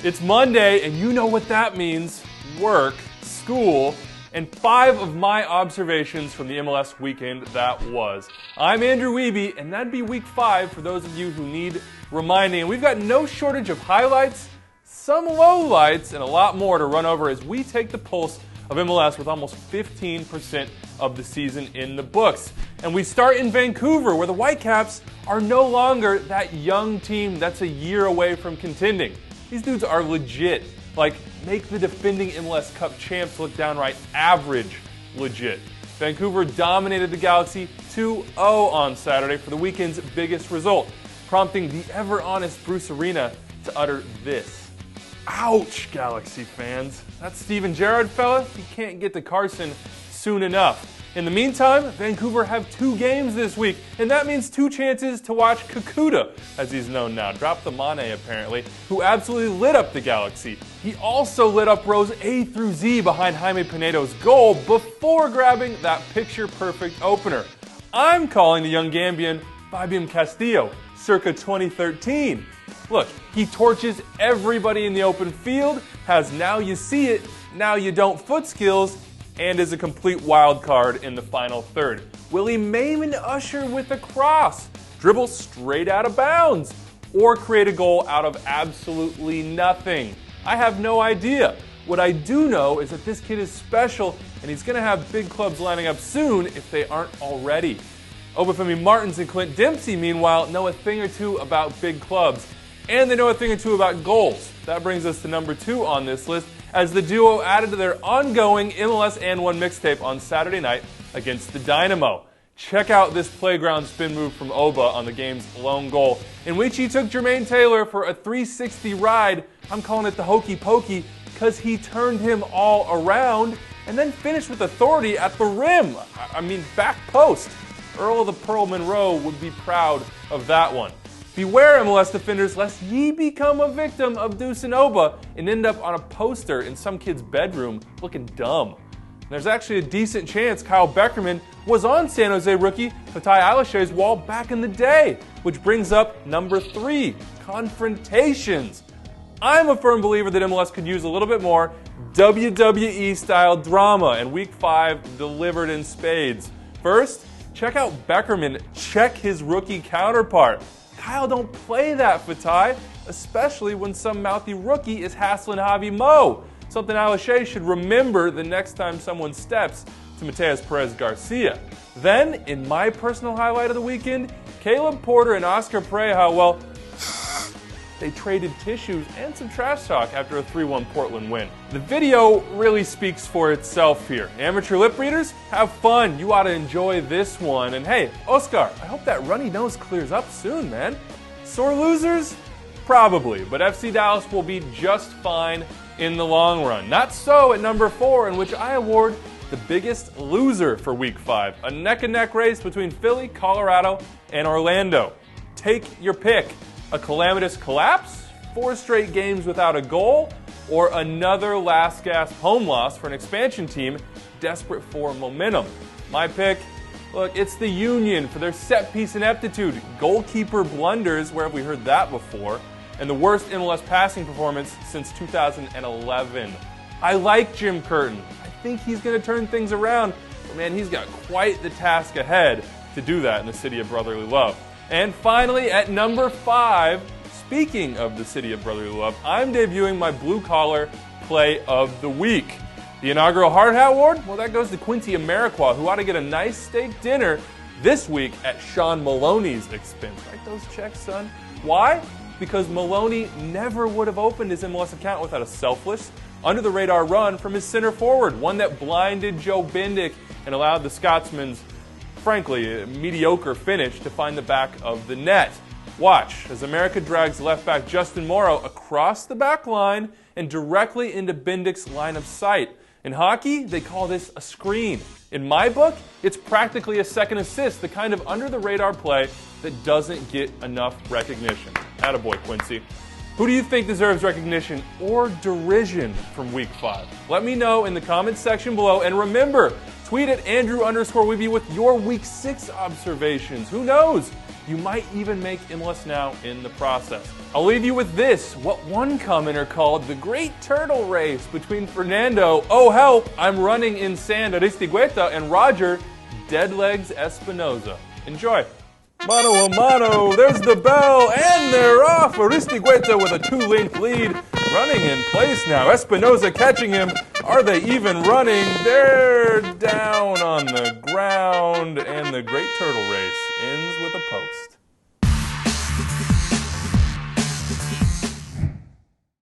It's Monday, and you know what that means. Work, school, and 5 of my observations from the MLS weekend that was. I'm Andrew Wiebe, and that'd be week 5 for those of you who need reminding. And we've got no shortage of highlights, some lowlights, and a lot more to run over as we take the pulse of MLS with almost 15% of the season in the books. And we start in Vancouver, where the Whitecaps are no longer that young team that's a year away from contending. These dudes are legit. Like, make the defending MLS Cup champs look downright average legit. Vancouver dominated the Galaxy 2-0 on Saturday for the weekend's biggest result, prompting the ever-honest Bruce Arena to utter this. Ouch, Galaxy fans. That Steven Gerrard fella, he can't get to Carson soon enough. In the meantime, Vancouver have 2 games this week, and that means 2 chances to watch Kakuta, as he's known now. Drop the Mane, apparently, who absolutely lit up the Galaxy. He also lit up rows A through Z behind Jaime Pinedo's goal before grabbing that picture-perfect opener. I'm calling the young Gambian Fabian Castillo, circa 2013. Look, he torches everybody in the open field, has now you see it, now you don't foot skills, and is a complete wild card in the final third. Will he maim an usher with a cross, dribble straight out of bounds, or create a goal out of absolutely nothing? I have no idea. What I do know is that this kid is special, and he's going to have big clubs lining up soon if they aren't already. Obafemi Martins and Clint Dempsey, meanwhile, know a thing or two about big clubs, and they know a thing or two about goals. That brings us to number 2 on this list, as the duo added to their ongoing MLS and One mixtape on Saturday night against the Dynamo. Check out this playground spin move from Oba on the game's lone goal, in which he took Jermaine Taylor for a 360 ride. I'm calling it the hokey pokey, because he turned him all around and then finished with authority at the rim. I mean, back post. Earl of the Pearl Monroe would be proud of that one. Beware, MLS defenders, lest ye become a victim of Deuce and Oba and end up on a poster in some kid's bedroom looking dumb. There's actually a decent chance Kyle Beckerman was on San Jose rookie Fatai Alashay's wall back in the day, which brings up number 3, confrontations. I'm a firm believer that MLS could use a little bit more WWE-style drama, and Week 5 delivered in spades. First, check out Beckerman check his rookie counterpart. Kyle don't play that, Fatai, especially when some mouthy rookie is hassling Javi Mo. Something Alashay should remember the next time someone steps to Mateus Perez Garcia. Then, in my personal highlight of the weekend, Caleb Porter and Oscar Pareja, well, they traded tissues and some trash talk after a 3-1 Portland win. The video really speaks for itself here. Amateur lip readers, have fun. You ought to enjoy this one. And hey, Oscar, I hope that runny nose clears up soon, man. Sore losers? Probably, but FC Dallas will be just fine in the long run. Not so at number 4, in which I award the biggest loser for Week 5. A neck-and-neck race between Philly, Colorado, and Orlando. Take your pick. A calamitous collapse, 4 straight games without a goal, or another last-gasp home loss for an expansion team desperate for momentum. My pick, look, it's the Union for their set-piece ineptitude, goalkeeper blunders, where have we heard that before, and the worst MLS passing performance since 2011. I like Jim Curtin. I think he's going to turn things around, but man, he's got quite the task ahead to do that in the city of brotherly love. And finally, at number 5, speaking of the city of brotherly love, I'm debuting my blue-collar play of the week. The inaugural Hard Hat Award? Well, that goes to Quincy Amarikwa, who ought to get a nice steak dinner this week at Sean Maloney's expense. Write those checks, son. Why? Because Maloney never would have opened his MLS account without a selfless, under-the-radar run from his center forward, one that blinded Joe Bendik and allowed the Scotsman's frankly, a mediocre finish to find the back of the net. Watch as America drags left back Justin Morrow across the back line and directly into Bendik's line of sight. In hockey, they call this a screen. In my book, it's practically a second assist, the kind of under-the-radar play that doesn't get enough recognition. Attaboy, Quincy. Who do you think deserves recognition or derision from Week 5? Let me know in the comments section below, and remember Tweet at Andrew_Wiebe with your Week 6 observations. Who knows? You might even make MLS Now in the process. I'll leave you with this, what one commenter called the Great Turtle Race between Fernando, oh help, I'm running in sand, Aristigueta, and Roger, Deadlegs Espinoza. Enjoy. Mano a mano, there's the bell, and they're off! Aristigueta with a 2-length lead, running in place now. Espinoza catching him. Are they even running? They're down on the ground, and the Great Turtle Race ends with a post.